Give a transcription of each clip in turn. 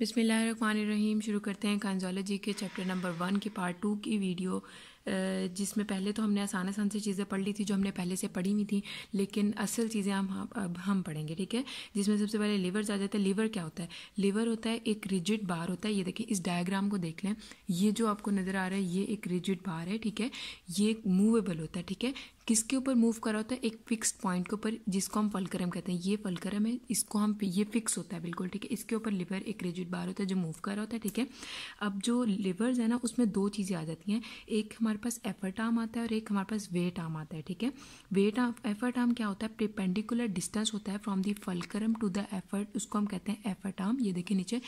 बिस्मिल्लाहिर्रहमानिर्रहीम। शुरू करते हैं काइंज़ोलॉजी के चैप्टर नंबर 1 की पार्ट 2 की वीडियो, जिसमें पहले तो हमने आसान से चीज़ें पढ़ ली थी जो हमने पहले से पढ़ी हुई थी, लेकिन असल चीज़ें अब हम पढ़ेंगे। ठीक है, जिसमें सबसे पहले लीवर्स आ जाता है। लीवर क्या होता है? लीवर होता है एक रिजिड बार होता है। ये देखिए, इस डायग्राम को देख लें, ये जो आपको नज़र आ रहा है ये एक रिजिड बार है। ठीक है, ये मूवेबल होता है। ठीक है, किसके ऊपर मूव करा होता है? एक फिक्स्ड पॉइंट के ऊपर, जिसको हम फलक्रम कहते हैं। ये फलक्रम है, इसको हम, ये फिक्स होता है बिल्कुल। ठीक है, इसके ऊपर लिवर एक रिजिड बार होता है जो मूव कर रहा होता है। ठीक है, अब जो लिवर्स है ना, उसमें दो चीज़ें आ जाती हैं। एक हमारे पास एफर्ट आर्म आता है और एक हमारे पास वेट आर्म आता है। ठीक है, वेट आर्म, एफर्ट आर्म क्या होता है? परपेंडिकुलर डिस्टेंस होता है from the fulcrum to the effort, उसको हम कहते हैं एफर्ट आर्म। ये देखिए नीचे,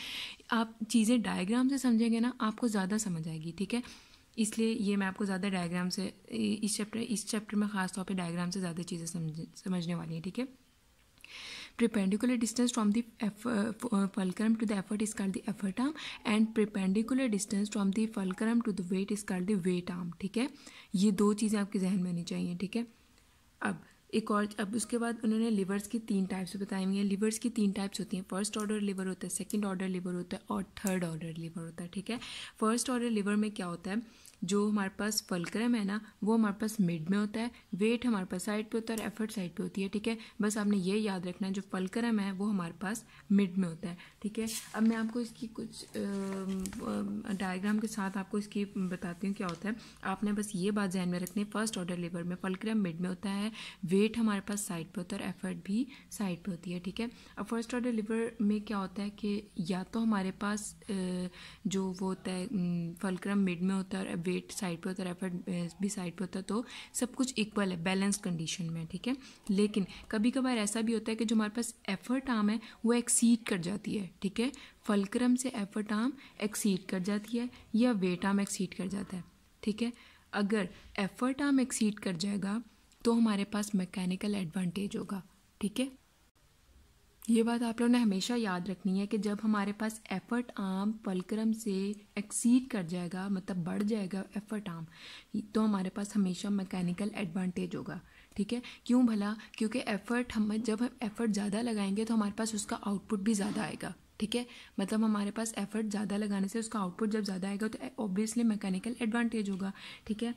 आप चीज़ें डायग्राम से समझेंगे ना, आपको ज़्यादा समझ आएगी। ठीक है, इसलिए ये मैं आपको ज़्यादा डायग्राम से, इस चैप्टर में ख़ास तौर पे डायग्राम से ज़्यादा चीज़ें समझने वाली हैं। ठीक है, perpendicular distance from the fulcrum to the effort is called the effort arm and perpendicular distance from the fulcrum to the weight is called the weight arm। ठीक है, ये दो चीज़ें आपके जहन में होनी चाहिए। ठीक है, अब उसके बाद उन्होंने लिवर्स की 3 टाइप्स बताई हुई हैं। लिवर्स की 3 टाइप्स होती हैं। फर्स्ट ऑर्डर लिवर होता है, सेकंड ऑर्डर लिवर होता है और थर्ड ऑर्डर लिवर होता है। ठीक है, फर्स्ट ऑर्डर लिवर में क्या होता है? जो हमारे पास फलक्रम है ना, वो हमारे पास मिड में होता है, वेट हमारे पास साइड पे होता है और एफर्ट साइड पे होती है। ठीक है, बस आपने ये याद रखना है, जो फलक्रम है वो हमारे पास मिड में होता है। ठीक है, अब मैं आपको इसकी कुछ डायग्राम के साथ आपको इसकी बताती हूँ क्या होता है। आपने बस ये बात ध्यान में रखनी है, फर्स्ट ऑर्डर लिवर में फलक्रम मिड में होता है, वेट हमारे पास साइड पे होता है और एफर्ट भी साइड पे होती है। ठीक है, अब फर्स्ट ऑर्डर लिवर में क्या होता है कि या तो हमारे पास जो वो होता है, फलक्रम मिड में होता है और वेट साइड पे होता है, एफर्ट भी साइड पे होता है, तो सब कुछ इक्वल है, बैलेंस कंडीशन में। ठीक है, लेकिन कभी कभार ऐसा भी होता है कि जो हमारे पास एफर्ट आर्म है वो एक्सीड कर जाती है। ठीक है, फलक्रम से एफर्ट आर्म एक्सीड कर जाती है या वेट आर्म एक्सीड कर जाता है। ठीक है, अगर एफर्ट आर्म एक्सीड कर जाएगा तो हमारे पास मैकेनिकल एडवांटेज होगा। ठीक है, ये बात आप लोगों ने हमेशा याद रखनी है कि जब हमारे पास एफर्ट आर्म फलक्रम से एक्सीड कर जाएगा, मतलब बढ़ जाएगा एफर्ट आर्म, तो हमारे पास हमेशा मैकेनिकल एडवांटेज होगा। ठीक है, क्यों भला? क्योंकि जब हम एफर्ट ज़्यादा लगाएंगे तो हमारे पास उसका आउटपुट भी ज़्यादा आएगा। ठीक है, मतलब हमारे पास एफर्ट ज़्यादा लगाने से उसका आउटपुट जब ज़्यादा आएगा तो ऑब्वियसली मैकेनिकल एडवांटेज होगा। ठीक है,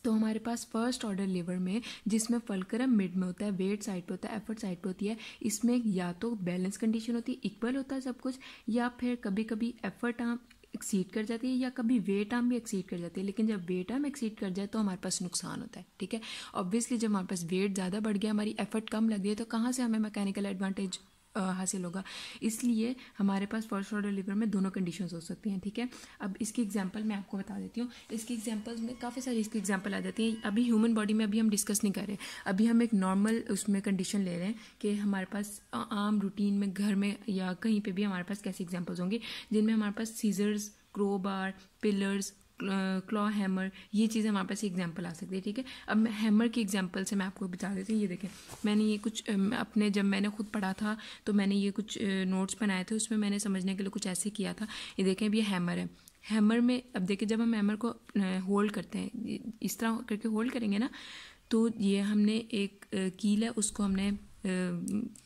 तो हमारे पास फर्स्ट ऑर्डर लिवर में, जिसमें फलक्रम मिड में होता है, वेट साइड पे होता है, एफर्ट साइड पे होती है, इसमें या तो बैलेंस कंडीशन होती है, इक्वल होता है सब कुछ, या फिर कभी कभी एफर्ट आर्म एक्सीड कर जाती है या कभी वेट आर्म भी एक्सीड कर जाती है। लेकिन जब वेट आर्म एक्सीड कर जाए तो हमारे पास नुकसान होता है। ठीक है, ऑब्वियसली जब हमारे पास वेट ज़्यादा बढ़ गया, हमारी एफर्ट कम लग गई, तो कहाँ से हमें मैकेनिकल एडवांटेज हासिल होगा? इसलिए हमारे पास फर्स्ट ऑर्डर लिवर में दोनों कंडीशंस हो सकती हैं। ठीक है, अब इसकी एग्जांपल मैं आपको बता देती हूँ। इसकी एग्जांपल्स में काफ़ी सारी इसकी एग्जांपल आ जाती हैं। अभी ह्यूमन बॉडी में अभी हम डिस्कस नहीं कर रहे, अभी हम एक नॉर्मल उसमें कंडीशन ले रहे हैं कि हमारे पास आम रूटीन में, घर में या कहीं पर भी हमारे पास कैसी एग्जाम्पल्स होंगी जिनमें हमारे पास scissors, crowbar, pliers, claw, hammer, ये चीज़ें हमारे पास एग्जांपल आ सकती है। ठीक है, अब मैं हैमर की एग्जांपल से मैं आपको बता देती हूँ। ये देखें, मैंने ये कुछ अपने, जब मैंने खुद पढ़ा था तो मैंने ये कुछ नोट्स बनाए थे, उसमें मैंने समझने के लिए कुछ ऐसे किया था। ये देखें, अब ये हैमर है। हैमर में अब देखिए, जब हम हैमर को होल्ड करते हैं, इस तरह करके होल्ड करेंगे ना, तो ये हमने एक कील है, उसको हमने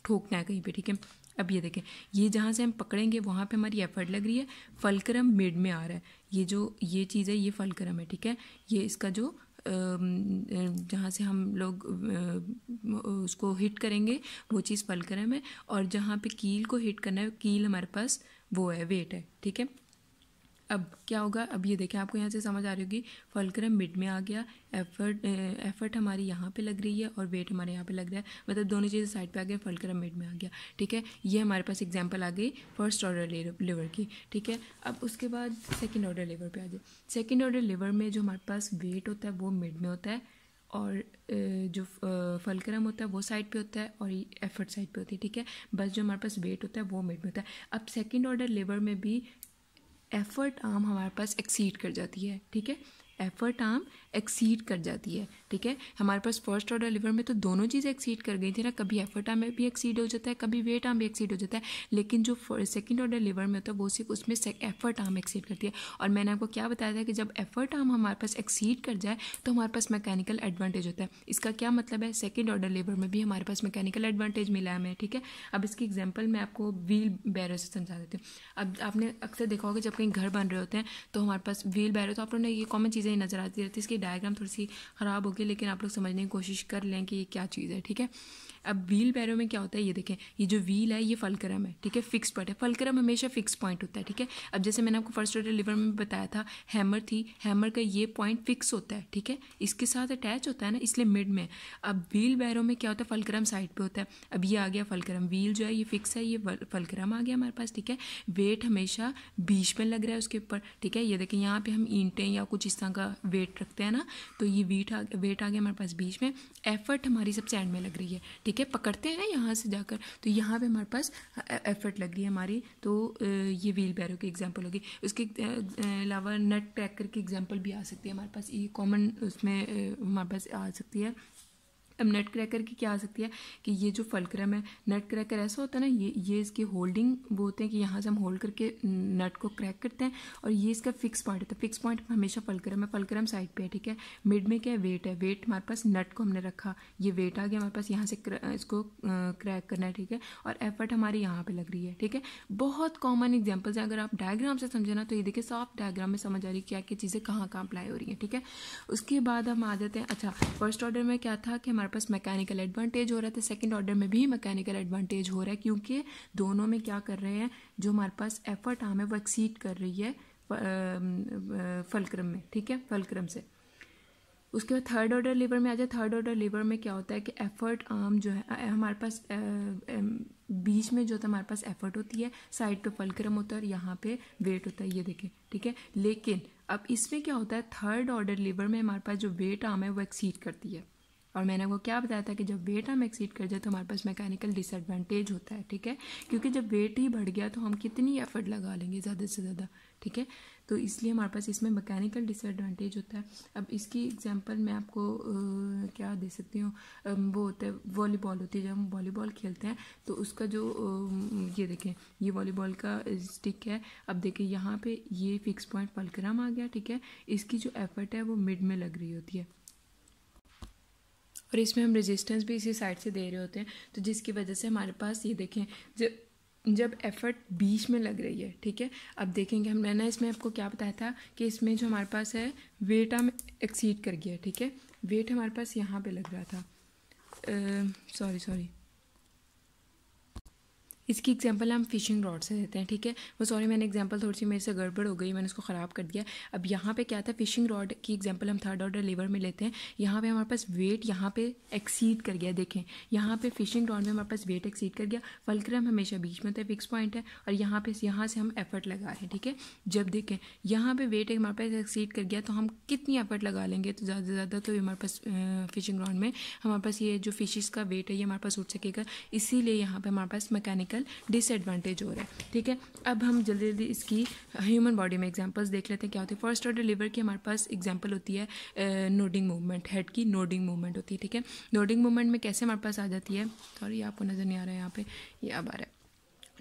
ठोकना है कहीं पे। ठीक है, अब ये देखें, ये जहाँ से हम पकड़ेंगे वहाँ पे हमारी एफर्ट लग रही है, फलक्रम मिड में आ रहा है, ये चीज़ है, ये फलक्रम है। ठीक है, ये इसका जो जहाँ से हम लोग उसको हिट करेंगे वो चीज़ फलक्रम है, और जहाँ पे कील को हिट करना है, कील हमारे पास वो है, वेट है। ठीक है, अब क्या होगा? अब ये देखें, आपको यहाँ से समझ आ रही होगी, फलक्रम मिड में आ गया, एफर्ट हमारी यहाँ पे लग रही है और वेट हमारे यहाँ पे लग रहा है, मतलब दोनों चीज़ें साइड पे आ गए, फलक्रम मिड में आ गया। ठीक है, ये हमारे पास एग्जांपल आ गई फर्स्ट ऑर्डर लिवर की। ठीक है, अब उसके बाद सेकेंड ऑर्डर लिवर पे आ जाए। सेकेंड ऑर्डर लिवर में जो हमारे पास वेट होता है वो मिड में होता है, और जो फलक्रम होता है वो साइड पे होता है और एफर्ट साइड पे होती है। ठीक है, बस जो हमारे पास वेट होता है वो मिड में होता है। अब सेकेंड ऑर्डर लिवर में भी एफर्ट आर्म हमारे पास एक्सीड कर जाती है। ठीक है, एफर्ट आर्म एक्सीड कर जाती है, ठीक है। हमारे पास फर्स्ट ऑर्डर लीवर में तो दोनों चीज़ें एक्सीड कर गई थी ना, कभी एफर्ट आर्म भी एक्सीड हो जाता है, कभी वेट आर्म भी एक्सीड हो जाता है, लेकिन जो सेकंड ऑर्डर लीवर में होता है वो सिर्फ उसमें एफर्ट आर्म एक्सीड करती है। और मैंने आपको क्या बताया था कि जब एफर्ट आर्म हमारे पास एक्सीड कर जाए तो हमारे पास मैकेनिकल एडवांटेज होता है। इसका क्या मतलब है, सेकंड ऑर्डर लीवर में भी हमारे पास मैकेनिकल एडवांटेज मिला है हमें, ठीक है। अब इसकी एग्जांपल मैं आपको व्हील बैरो से समझा देती हूँ। अब आपने अक्सर देखा होगा जब कहीं घर बन रहे होते हैं तो हमारे पास व्हील बैरो, तो आप लोगों ने ये कॉमन चीज़ें नज़र आती रहती है। इसकी डायग्राम थोड़ी सी ख़राब होगी लेकिन आप लोग समझने की कोशिश कर लें कि ये क्या चीज़ है, ठीक है। अब व्हील बैरो में क्या होता है, ये देखें, ये जो व्हील है ये फलक्रम है, ठीक है, फिक्स पॉइंट है। फलक्रम हमेशा फिक्स पॉइंट होता है, ठीक है। अब जैसे मैंने आपको फर्स्ट ऑर्डर लीवर में बताया था, हैमर थी, हैमर का ये पॉइंट फिक्स होता है, ठीक है, इसके साथ अटैच होता है ना, इसलिए मिड में। अब व्हील बैरो में क्या होता है, फलक्रम साइड पे होता है। अब ये आ गया फलक्रम, व्हील जो है ये फिक्स है, ये फलक्रम आ गया हमारे पास, ठीक है। वेट हमेशा बीच में लग रहा है उसके ऊपर, ठीक है। ये देखें यहाँ पे हम ईंटें या कुछ इस तरह का वेट रखते हैं ना, तो ये वेट आ गया हमारे पास बीच में। एफर्ट हमारी सबसे एंड में लग रही है, ठीक है, पकड़ते हैं ना यहाँ से जाकर, तो यहाँ पे हमारे पास एफर्ट लग रही है हमारी, तो ये व्हील बैरो की एग्जांपल होगी। उसके अलावा नट क्रैकर की एग्जांपल भी आ सकती है हमारे पास, ये कॉमन उसमें हमारे पास आ सकती है। अब नट क्रैकर की क्या आ सकती है कि ये जो फलक्रम है, नट क्रैकर ऐसा होता है ना, ये इसकी होल्डिंग वो होते हैं कि यहाँ से हम होल्ड करके नट को क्रैक करते हैं, और ये इसका फिक्स पॉइंट होता है। फिक्स पॉइंट हमेशा फलक्रम है, फलक्रम साइड पे है, ठीक है। मिड में क्या है, वेट है, वेट हमारे पास नट को हमने रखा, ये वेट आ गया हमारे पास, यहाँ से इसको क्रैक करना है, ठीक है, और एफर्ट हमारी यहाँ पे लग रही है, ठीक है। बहुत कॉमन एग्जाम्पल्स हैं, अगर आप डायग्राम से समझे ना तो ये देखिए साफ डायग्राम में समझ आ रही है क्या क्या चीज़ें कहाँ अप्लाई हो रही हैं, ठीक है। उसके बाद हम आ जाते हैं, अच्छा फर्स्ट ऑर्डर में क्या था कि हमारे पास मैकेनिकल एडवांटेज हो रहा था, सेकंड ऑर्डर में भी मैकेनिकल एडवांटेज हो रहा है, क्योंकि दोनों में क्या कर रहे हैं, जो हमारे पास एफर्ट आर्म है वो एक्सीड कर रही है फलक्रम में, ठीक है, फलक्रम से। उसके बाद थर्ड ऑर्डर लीवर में आ जाए। थर्ड ऑर्डर लीवर में क्या होता है कि एफर्ट आर्म जो है हमारे पास बीच में जो होता है हमारे पास एफर्ट होती है, साइड पे फलक्रम होता है और यहाँ पे वेट होता है, ये देखें, ठीक है। लेकिन अब इसमें क्या होता है, थर्ड ऑर्डर लीवर में हमारे पास जो वेट आर्म है वो एक्सीड करती है, और मैंने आपको क्या बताया था कि जब वेट हम एक्सीड कर जाए तो हमारे पास मैकेनिकल डिसएडवांटेज होता है, ठीक है, क्योंकि जब वेट ही बढ़ गया तो हम कितनी एफर्ट लगा लेंगे ज़्यादा से ज़्यादा, ठीक है, तो इसलिए हमारे पास इसमें मैकेनिकल डिसएडवांटेज होता है। अब इसकी एग्जांपल मैं आपको क्या दे सकती हूँ, वो होता है वॉलीबॉल होती है, जब हम वॉलीबॉल खेलते हैं तो उसका जो ये देखें, ये वॉलीबॉल का स्टिक है। अब देखें यहाँ पे ये फिक्स पॉइंट फलक्रम आ गया, ठीक है, इसकी जो एफर्ट है वो मिड में लग रही होती है, और इसमें हम रेजिस्टेंस भी इसी साइड से दे रहे होते हैं, तो जिसकी वजह से हमारे पास ये देखें जब एफर्ट बीच में लग रही है, ठीक है। अब देखेंगे हम, मैंने इसमें आपको क्या बताया था कि इसमें जो हमारे पास है वेट हम एक्सीड कर गया, ठीक है, वेट हमारे पास यहाँ पे लग रहा था, सॉरी इसकी एग्जांपल हम फिशिंग रॉड से देते हैं, ठीक है। वो सॉरी मैंने एग्जांपल थोड़ी सी मेरे से गड़बड़ हो गई, मैंने उसको ख़राब कर दिया। अब यहाँ पे क्या था, फिशिंग रॉड की एग्जांपल हम थर्ड ऑर्डर लीवर में लेते हैं। यहाँ पे हमारे पास वेट यहाँ पे एक्सीड कर गया, देखें यहाँ पे फिशिंग रॉड में हमारे पास वेट एक्सीड कर गया, फलक्रम हमेशा बीच में होता है, फिक्स पॉइंट है, और यहाँ से हम एफर्ट लगा रहे हैं, ठीक है। जब देखें यहाँ पे वेट हमारे पास एक्सीड कर गया तो हम कितनी एफर्ट लगा लेंगे, तो ज़्यादा से ज़्यादा तो हमारे पास फिशिंग रॉड में हमारे पास ये जो फिशिस का वेट है ये हमारे पास उठ सकेगा, इसीलिए यहाँ पर हमारे पास मैकेनिकल डिसएडवांटेज हो रहा है, ठीक है। अब हम जल्दी जल्दी इसकी ह्यूमन बॉडी में एग्जांपल्स देख लेते हैं क्या होती है। फर्स्ट ऑर्डर लिवर की हमारे पास एग्जांपल होती है नोडिंग मूवमेंट, हेड की नोडिंग मूवमेंट होती है, ठीक है। नोडिंग मूवमेंट में कैसे हमारे पास आ जाती है, सॉरी आपको नज़र नहीं आ रहा है यहाँ पे, ये अब आ रहा है।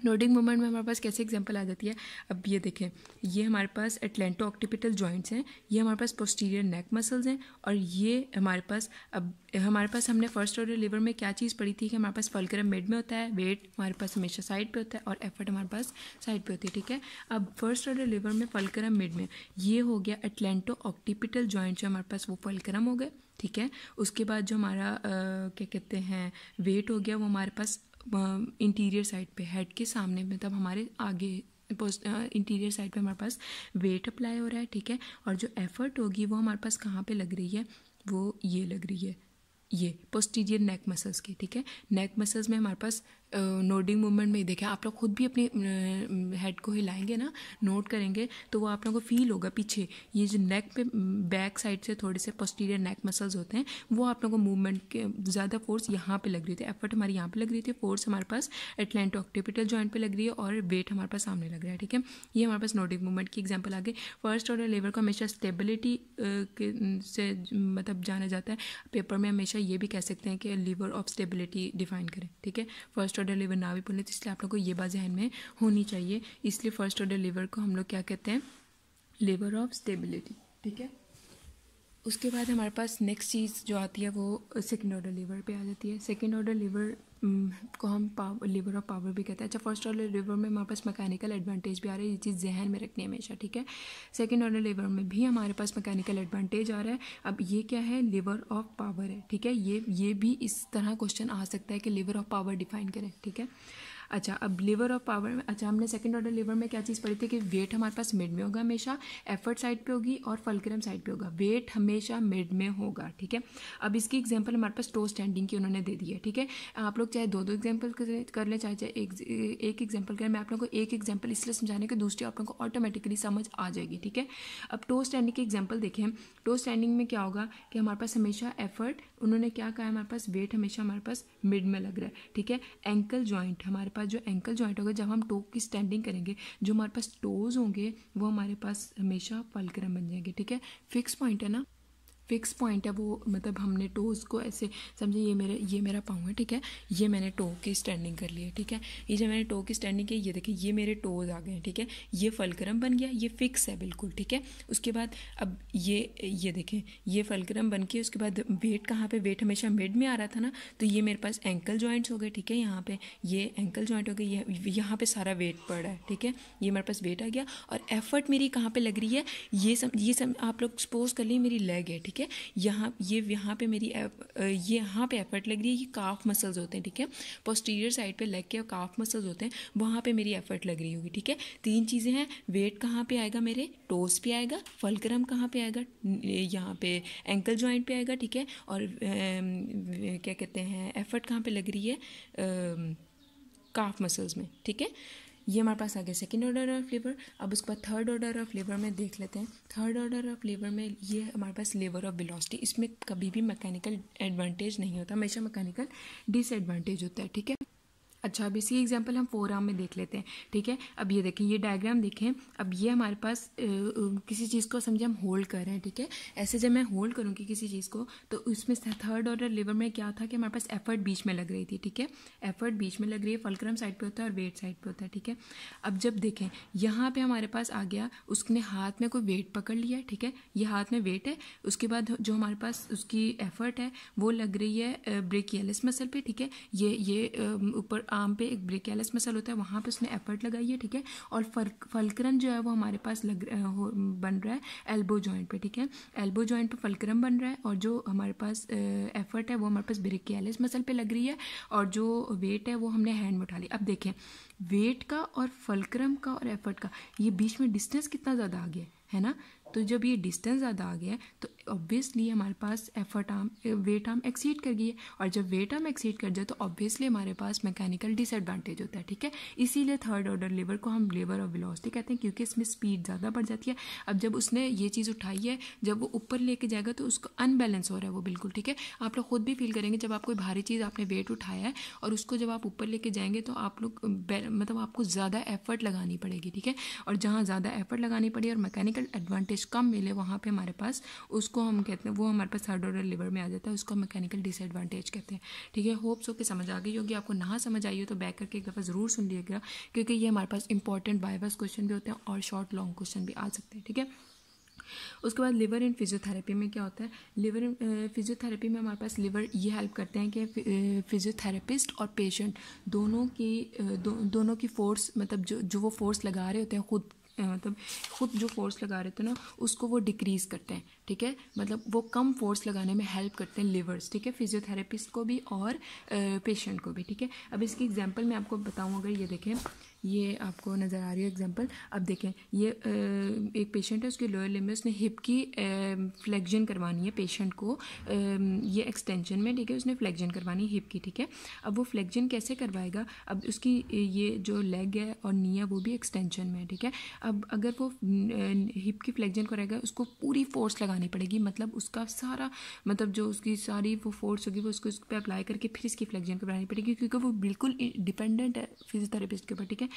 नोडिंग मूवमेंट में हमारे पास कैसे एग्जांपल आ जाती है, अब ये देखें, ये हमारे पास एटलेंटो ऑक्टिपिटल जॉइंट्स हैं, ये हमारे पास पोस्टीरियर नेक मसल्स हैं, और ये हमारे पास हमने फर्स्ट ऑर्डर लिवर में क्या चीज़ पढ़ी थी कि हमारे पास फलक्रम मिड में होता है, वेट हमारे पास हमेशा साइड पे होता है, और एफर्ट हमारे पास साइड पे होती है, ठीक है। अब फर्स्ट ऑर्डर लिवर में फलक्रम मिड में, ये हो गया एटलेंटो ऑक्टिपिटल जॉइंट जो हमारे पास वो फलक्रम हो गए, ठीक है। उसके बाद जो हमारा क्या कहते हैं वेट हो गया वो हमारे पास इंटीरियर साइड पे हेड के सामने, मतलब हमारे आगे इंटीरियर साइड पे हमारे पास वेट अप्लाई हो रहा है, ठीक है। और जो एफर्ट होगी वो हमारे पास कहाँ पे लग रही है, वो ये लग रही है, ये पोस्टीरियर नेक मसल्स की, ठीक है। नेक मसल्स में हमारे पास नोडिंग मूवमेंट में देखें, आप लोग खुद भी अपने हेड को हिलाएंगे ना, नोट करेंगे, तो वो आप लोगों को फील होगा पीछे ये जो नेक पे बैक साइड से थोड़े से पोस्टीरियर नेक मसल्स होते हैं, वो आप लोगों को मूवमेंट के ज़्यादा फोर्स यहाँ पे लग रही थी, एफर्ट हमारी यहाँ पे लग रही थी, फोर्स हमारे पास एटलेंटो ऑक्सीपिटल जॉइंट पे लग रही है और वेट हमारे पास सामने लग रहा है, ठीक है। ये हमारे पास नोडिंग मूवमेंट की एग्जाम्पल आ गई। फर्स्ट ऑर्डर लेवर को हमेशा स्टेबिलिटी से मतलब जाना जाता है, पेपर में हमेशा ये भी कह सकते हैं कि लीवर ऑफ स्टेबिलिटी डिफाइन करें, ठीक है। फर्स्ट ऑर्डर लीवर ना भी बोले, तो इसलिए आप लोग को ये बात ध्यान में होनी चाहिए, इसलिए फर्स्ट ऑर्डर लीवर को हम लोग क्या कहते हैं, लीवर ऑफ स्टेबिलिटी, ठीक है। उसके बाद हमारे पास नेक्स्ट चीज़ जो आती है वो सेकेंड ऑर्डर लीवर पे आ जाती है। सेकेंड ऑर्डर लीवर को हम लीवर ऑफ पावर भी कहते हैं। अच्छा, फर्स्ट ऑर्डर लीवर में हमारे पास मैकेनिकल एडवांटेज भी आ रहा है, ये चीज़ जहन में रखनी है हमेशा, ठीक है। सेकेंड ऑर्डर लीवर में भी हमारे पास मैकेनिकल एडवांटेज आ रहा है। अब ये क्या है, लीवर ऑफ पावर है, ठीक है। ये भी इस तरह क्वेश्चन आ सकता है कि लीवर ऑफ पावर डिफाइन करें, ठीक है। अच्छा, अब लीवर ऑफ पावर में, अच्छा हमने सेकंड ऑर्डर लीवर में क्या चीज़ पढ़ी थी कि वेट हमारे पास मिड में होगा हमेशा, एफर्ट साइड पे होगी और फल्क्रम साइड पे होगा, वेट हमेशा मिड में होगा, ठीक है। अब इसकी एग्जांपल हमारे पास टो स्टैंडिंग की उन्होंने दे दी है, ठीक है। आप लोग चाहे दो एग्जांपल कर लें, चाहे एक एग्जांपल करें, मैं आप लोगों को एक एग्जांपल इसलिए समझाने के दूसरी आप लोगों को ऑटोमेटिकली समझ आ जाएगी, ठीक है। अब टो स्टैंडिंग की एग्जाम्पल देखें, टो स्टैंडिंग में क्या होगा कि हमारे पास हमेशा एफर्ट, उन्होंने क्या कहा है, हमारे पास वेट हमेशा हमारे पास मिड में लग रहा है, ठीक है। एंकल जॉइंट, हमारे पास जो एंकल जॉइंट होगा, जब हम टो की स्टैंडिंग करेंगे, जो हमारे पास टोज होंगे वो हमारे पास हमेशा फल्क्रम बन जाएंगे, ठीक है। फिक्स पॉइंट है ना, फिक्स पॉइंट है वो, मतलब हमने टोज़ को ऐसे समझे, ये मेरा पाँव है, ठीक है, ये मैंने टो की स्टैंडिंग कर ली है, ठीक है। ये जब मैंने टो की स्टैंडिंग की, ये देखिए ये मेरे टोज़ आ गए हैं, ठीक है, ये फल्क्रम बन गया, ये फिक्स है बिल्कुल, ठीक है। उसके बाद अब ये देखें, ये फल्क्रम बन के उसके बाद वेट कहाँ पे, वेट हमेशा मिड में आ रहा था ना, तो ये मेरे पास एंकल जॉइंट्स हो गए, ठीक है। यहाँ पे ये एंकल जॉइंट हो गई, यहाँ पे सारा वेट पड़ रहा है, ठीक है, ये मेरे पास वेट आ गया। और एफर्ट मेरी कहाँ पे लग रही है, ये सब आप लोग सपोज कर ली मेरी लेग है, ठीक है। यहाँ पे मेरी ये यहाँ पे एफर्ट लग रही है, ये काफ मसल्स होते हैं, ठीक है। पोस्टीरियर साइड पे लेग के काफ मसल्स होते हैं, वहाँ पे मेरी एफर्ट लग रही होगी, ठीक है। तीन चीज़ें हैं, वेट कहाँ पे आएगा, मेरे टोस पे आएगा, फल्क्रम कहाँ पे आएगा, यहाँ पे एंकल जॉइंट पे आएगा, ठीक है। और क्या कहते हैं, एफर्ट कहाँ पे लग रही है, काफ मसल्स में, ठीक है। ये हमारे पास आ गया सेकेंड ऑर्डर ऑफ लीवर। अब उसके बाद थर्ड ऑर्डर ऑफ लीवर में देख लेते हैं। थर्ड ऑर्डर ऑफ लीवर में ये हमारे पास लीवर ऑफ वेलोसिटी, इसमें कभी भी मैकेनिकल एडवांटेज नहीं होता, हमेशा मैकेनिकल डिसएडवांटेज होता है, ठीक है। अच्छा, अब इसी एग्जांपल हम फोर आर्म में देख लेते हैं, ठीक है। अब ये देखें, ये डायग्राम देखें, अब ये हमारे पास किसी चीज़ को समझे हम होल्ड कर रहे हैं, ठीक है। ऐसे जब मैं होल्ड करूँगी किसी चीज़ को, तो उसमें थर्ड ऑर्डर लीवर में क्या था कि हमारे पास एफर्ट बीच में लग रही थी, ठीक है। एफर्ट बीच में लग रही है, फल्क्रम साइड पे होता है और वेट साइड पे होता है, ठीक है। अब जब देखें यहाँ पे हमारे पास आ गया, उसने हाथ में कोई वेट पकड़ लिया, ठीक है, ये हाथ में वेट है, उसके बाद जो हमारे पास उसकी एफर्ट है वो लग रही है ब्रेकियलिस मसल पे, ठीक है। ये ऊपर आर्म पे एक ब्रेकियलिस मसल होता है, वहाँ पे उसने एफर्ट लगाई है, ठीक है। और फल्क्रम जो है वो हमारे पास बन रहा है एल्बो जॉइंट पे, ठीक है। एल्बो जॉइंट पे फल्क्रम बन रहा है और जो हमारे पास एफर्ट है वो हमारे पास ब्रेकियलिस मसल पे लग रही है और जो वेट है वो हमने हैंड में उठा ली। अब देखें, वेट का और फल्क्रम का और एफर्ट का ये बीच में डिस्टेंस कितना ज़्यादा आ गया है ना। तो जब ये डिस्टेंस ज़्यादा आ गया है तो ऑब्वियसली हमारे पास effort arm weight arm exceed कर गई है, और जब वेट आर्म एक्सीड कर जाए तो ऑब्वियसली हमारे पास मैकेनिकल डिसएडवांटेज होता है, ठीक है। इसीलिए थर्ड ऑर्डर लीवर को हम लीवर ऑफ वेलोसिटी कहते हैं, क्योंकि इसमें स्पीड ज़्यादा बढ़ जाती है। अब जब उसने ये चीज़ उठाई है, जब वो ऊपर लेके जाएगा तो उसको अनबैलेंस हो रहा है वो, बिल्कुल, ठीक है। आप लोग खुद भी फील करेंगे जब आप कोई भारी चीज़, आपने वेट उठाया है और उसको जब आप ऊपर लेके जाएंगे तो आप लोग मतलब आपको ज़्यादा एफर्ट लगानी पड़ेगी, ठीक है। और जहाँ ज़्यादा एफर्ट लगानी पड़ी और मैकेनिकल एडवांटेज कम मिले, वहाँ पे हमारे पास उसको हम कहते हैं, वो हमारे पास थर्ड ऑर्डर लीवर में आ जाता है, उसको मैकेनिकल डिसएडवांटेज कहते हैं, ठीक है। होप्स हो कि समझ आ गई होगी। आपको ना समझ आई हो तो बैक करके एक दफ़ा ज़रूर सुन लीजिएगा, क्योंकि ये हमारे पास इंपॉर्टेंट वाइवास क्वेश्चन भी होते हैं और शॉर्ट लॉन्ग क्वेश्चन भी आ सकते हैं, ठीक है। उसके बाद लिवर इन फिजियोथेरेपी में क्या होता है, लिवर इन फिजियोथेरेपी में हमारे पास लिवर ये हेल्प करते हैं कि फिजियोथेरेपिस्ट और पेशेंट दोनों की फोर्स, मतलब जो वो फोर्स लगा रहे होते हैं खुद जो फोर्स लगा रहे थे ना उसको वो डिक्रीज़ करते हैं, ठीक है। मतलब वो कम फोर्स लगाने में हेल्प करते हैं लिवर्स, ठीक है, फिजियोथेरेपिस्ट को भी और पेशेंट को भी, ठीक है। अब इसकी एग्जांपल मैं आपको बताऊं, अगर ये देखें, ये आपको नज़र आ रही है एग्जांपल। अब देखें ये एक पेशेंट है, उसके लोअर लिम्ब में उसने हिप की फ्लेक्शन करवानी है पेशेंट को, ये एक्सटेंशन में, ठीक है, उसने फ्लेक्शन करवानी है हिप की, ठीक है। अब वो फ्लेक्शन कैसे करवाएगा, अब उसकी ये जो लेग है और नी है वो भी एक्सटेंशन में है, ठीक है। अब अगर वो हिप की फ्लेक्शन कराएगा उसको पूरी फोर्स लगानी पड़ेगी, मतलब उसका सारा मतलब जो उसकी सारी वो फोर्स होगी वो उसको इस पर अप्लाई करके फिर इसकी फ्लेक्शन करवानी पड़ेगी, क्योंकि वो बिल्कुल डिपेंडेंट है फिजियोथेरेपिस्ट के ऊपर, ठीक है।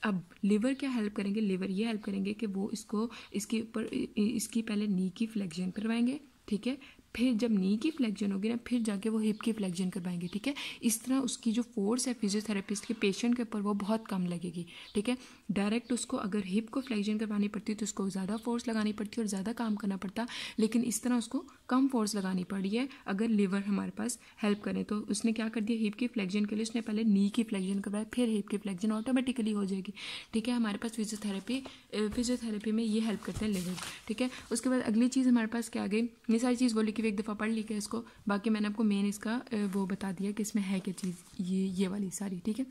अब लिवर क्या हेल्प करेंगे, लिवर ये हेल्प करेंगे कि वो इसको इसके ऊपर इसकी पहले नी की फ्लेक्शन करवाएंगे, ठीक है, फिर जब नी की फ्लेक्शन होगी ना फिर जाके वो हिप की फ्लेक्शन करवाएंगे, ठीक है। इस तरह उसकी जो फोर्स है फिजियोथेरेपिस्ट के पेशेंट के ऊपर वो बहुत कम लगेगी, ठीक है। डायरेक्ट उसको अगर हिप को फ्लेक्शन करवानी पड़ती तो उसको ज़्यादा फोर्स लगानी पड़ती और ज़्यादा काम करना पड़ता, लेकिन इस तरह उसको कम फोर्स लगानी पड़ी है अगर लिवर हमारे पास हेल्प करें। तो उसने क्या कर दिया, हिप की फ्लेक्शन के लिए उसने पहले नी की फ्लेक्शन करवाया, फिर हिप की फ्लेक्शन ऑटोमेटिकली हो जाएगी, ठीक है। हमारे पास फिजियोथेरेपी में ये हेल्प करते हैं लिवर, ठीक है। उसके बाद अगली चीज़ हमारे पास क्या आ गई, ये सारी चीज़ बोली कि एक दफ़ा पढ़ ली के इसको, बाकी मैंने आपको मेन इसका वो बता दिया कि इसमें है क्या चीज़, ये वाली सारी, ठीक है।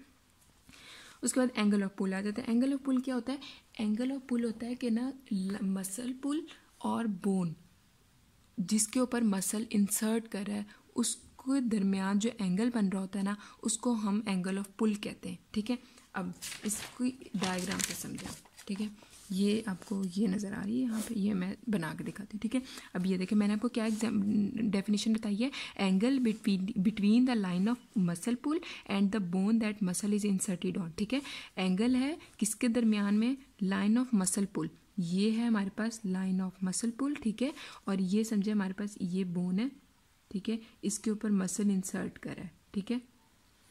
उसके बाद एंगल ऑफ पुल आ जाता है। एंगल ऑफ पुल क्या होता है, एंगल ऑफ पुल होता है कि ना मसल पुल और बोन जिसके ऊपर मसल इंसर्ट कर रहा है उसके दरमियान जो एंगल बन रहा होता है ना उसको हम एंगल ऑफ पुल कहते हैं, ठीक है। अब इसको डायग्राम से समझें, ठीक है। ये आपको ये नज़र आ रही है यहाँ पे, ये मैं बना के दिखाती हूँ, ठीक है। अब ये देखें मैंने आपको क्या डेफिनेशन बताई है, angle between the line of muscle pull and the bone that muscle is inserted on, ठीक है। एंगल है किसके दरमियान में, लाइन ऑफ मसल पुल, ये है हमारे पास लाइन ऑफ मसल पुल, ठीक है। और ये समझे हमारे पास ये बोन है, ठीक है, इसके ऊपर मसल इंसर्ट करा है, ठीक है,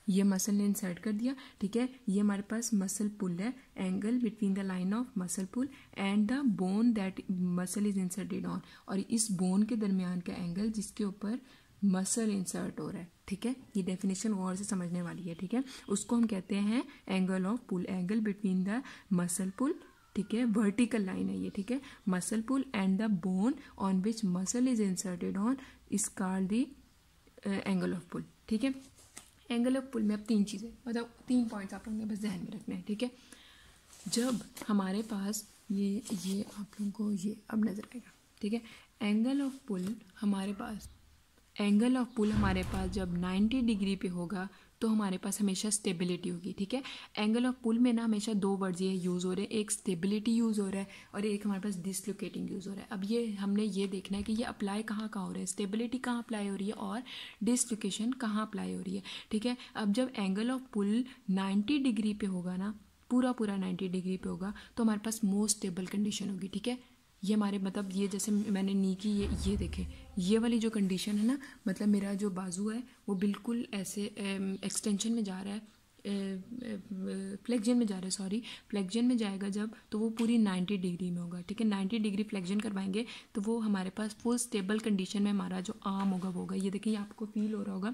ये मसल ने इंसर्ट कर दिया, ठीक है। ये हमारे पास मसल पुल है, angle between the line of muscle pull and the bone that muscle is inserted on, और इस बोन के दरमियान का एंगल जिसके ऊपर मसल इंसर्ट हो रहा है, ठीक है। ये डेफिनेशन और से समझने वाली है, ठीक है। उसको हम कहते हैं angle of pull, angle between the muscle pull, ठीक है, वर्टिकल लाइन है ये, ठीक है, muscle pull and the bone on which muscle is inserted on is called the angle of pull, ठीक है। एंगल ऑफ पुल में अब तीन चीज़ें, मतलब 3 पॉइंट्स आप लोगों ने बस ध्यान में रखने हैं, ठीक है। जब हमारे पास ये आप लोगों को ये अब नज़र आएगा, ठीक है। एंगल ऑफ पुल हमारे पास जब 90 डिग्री पे होगा तो हमारे पास हमेशा स्टेबिलिटी होगी, ठीक है। एंगल ऑफ पुल में ना हमेशा 2 वर्ड्स ये यूज़ हो रहे हैं, एक स्टेबिलिटी यूज़ हो रहा है और एक हमारे पास डिसलोकेटिंग यूज़ हो रहा है। अब ये हमने ये देखना है कि ये अप्लाई कहाँ हो रहा है, स्टेबिलिटी कहाँ अप्लाई हो रही है और डिसलोकेशन कहाँ अप्लाई हो रही है, ठीक है। अब जब एंगल ऑफ पुल 90 डिग्री पे होगा ना, पूरा 90 डिग्री पे होगा तो हमारे पास मोस्ट स्टेबल कंडीशन होगी, ठीक है। ये हमारे मतलब ये जैसे मैंने नी की ये देखें, ये वाली जो कंडीशन है ना, मतलब मेरा जो बाजू है वो बिल्कुल ऐसे एक्सटेंशन में जा रहा है, फ्लेक्शन में जा रहा है, सॉरी फ्लेक्शन में जाएगा जब तो वो पूरी 90 डिग्री में होगा, ठीक है। 90 डिग्री फ्लेक्शन करवाएंगे तो वो हमारे पास फुल स्टेबल कंडीशन में हमारा जो आर्म होगा वो होगा, ये देखिए ये आपको फील हो रहा होगा,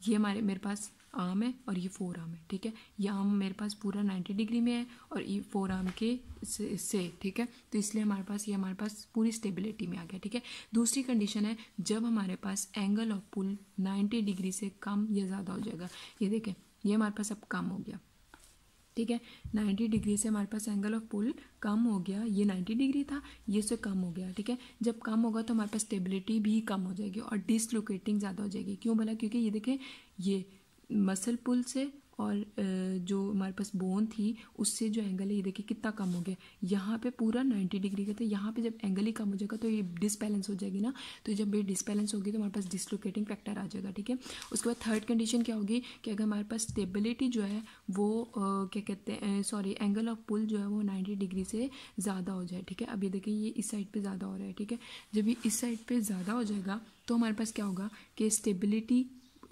ये मेरे पास आर्म है और ये 4 आर्म है, ठीक है। ये आर्म मेरे पास पूरा 90 डिग्री में है और ये 4 आर्म के से ठीक है, तो इसलिए हमारे पास पूरी स्टेबिलिटी में आ गया, ठीक है। दूसरी कंडीशन है जब हमारे पास एंगल ऑफ पुल 90 डिग्री से कम या ज़्यादा हो जाएगा, ये देखें ये हमारे पास अब कम हो गया, ठीक है। 90 डिग्री से हमारे पास एंगल ऑफ पुल कम हो गया, ये 90 डिग्री था ये से कम हो गया, ठीक है। जब कम होगा तो हमारे पास स्टेबिलिटी भी कम हो जाएगी और डिसलोकेटिंग ज़्यादा हो जाएगी। क्यों बोला, क्योंकि ये देखें ये मसल पुल से और जो हमारे पास बोन थी उससे जो एंगल है ये देखिए कितना कम हो गया, यहाँ पे पूरा 90 डिग्री का था, यहाँ पे जब एंगल ही कम हो जाएगा तो ये डिसबैलेंस हो जाएगी ना, तो जब ये डिसबैलेंस होगी तो हमारे पास डिसलोकेटिंग फैक्टर आ जाएगा, ठीक है। उसके बाद थर्ड कंडीशन क्या होगी कि अगर हमारे पास स्टेबिलिटी जो है वो क्या कहते हैं सॉरी एंगल ऑफ पुल जो है वो 90 डिग्री से ज़्यादा हो जाए, ठीक है। अब ये देखिए ये इस साइड पर ज़्यादा हो रहा है, ठीक है। जब ये इस साइड पर ज़्यादा हो जाएगा तो हमारे पास क्या होगा कि स्टेबिलिटी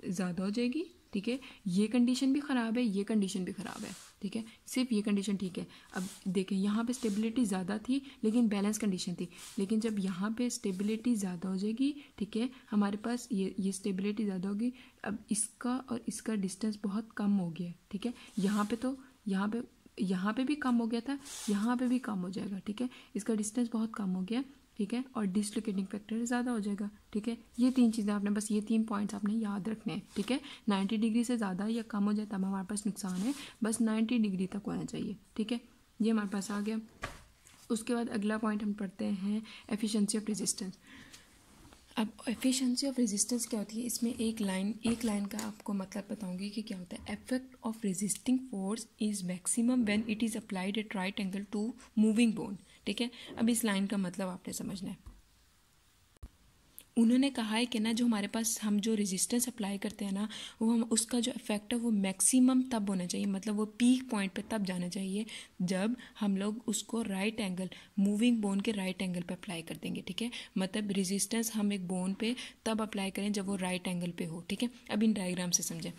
ज़्यादा हो जाएगी, ठीक है। ये कंडीशन भी ख़राब है, ये कंडीशन भी ख़राब है, ठीक है, सिर्फ ये कंडीशन ठीक है। अब देखें यहाँ पे स्टेबिलिटी ज़्यादा थी लेकिन बैलेंस कंडीशन थी, लेकिन जब यहाँ पे स्टेबिलिटी ज़्यादा हो जाएगी, ठीक है, हमारे पास ये स्टेबिलिटी ज़्यादा होगी, अब इसका और इसका डिस्टेंस बहुत कम हो गया, ठीक है। यहाँ पे भी कम हो गया था, यहाँ पे भी कम हो जाएगा, ठीक है। इसका डिस्टेंस बहुत कम हो गया ठीक है, और डिसलोकेटिंग फैक्टर ज़्यादा हो जाएगा। ठीक है, ये 3 चीज़ें आपने बस ये 3 पॉइंट्स आपने याद रखने हैं। ठीक है, 90 डिग्री से ज़्यादा या कम हो जाए तब हमारे पास नुकसान है, बस 90 डिग्री तक होना चाहिए। ठीक है, ये हमारे पास आ गया। उसके बाद अगला पॉइंट हम पढ़ते हैं एफिशिएंसी ऑफ रेजिस्टेंस। अब एफिशिएंसी ऑफ रेजिस्टेंस क्या होती है, इसमें एक लाइन का आपको मतलब बताऊंगी कि क्या होता है। Effect of resisting force is maximum when it is applied at right angle to moving bone. ठीक है, अब इस लाइन का मतलब आपने समझना है। उन्होंने कहा है कि ना जो हमारे पास हम जो रेजिस्टेंस अप्लाई करते हैं ना, वो हम उसका जो इफेक्ट है वो मैक्सिमम तब होना चाहिए, मतलब वो पीक पॉइंट पे तब जाना चाहिए जब हम लोग उसको राइट एंगल मूविंग बोन के राइट एंगल पे अप्लाई कर देंगे। ठीक है, मतलब रेजिस्टेंस हम एक बोन पे तब अप्लाई करें जब वो राइट एंगल पे हो। ठीक है, अब इन डायग्राम से समझें।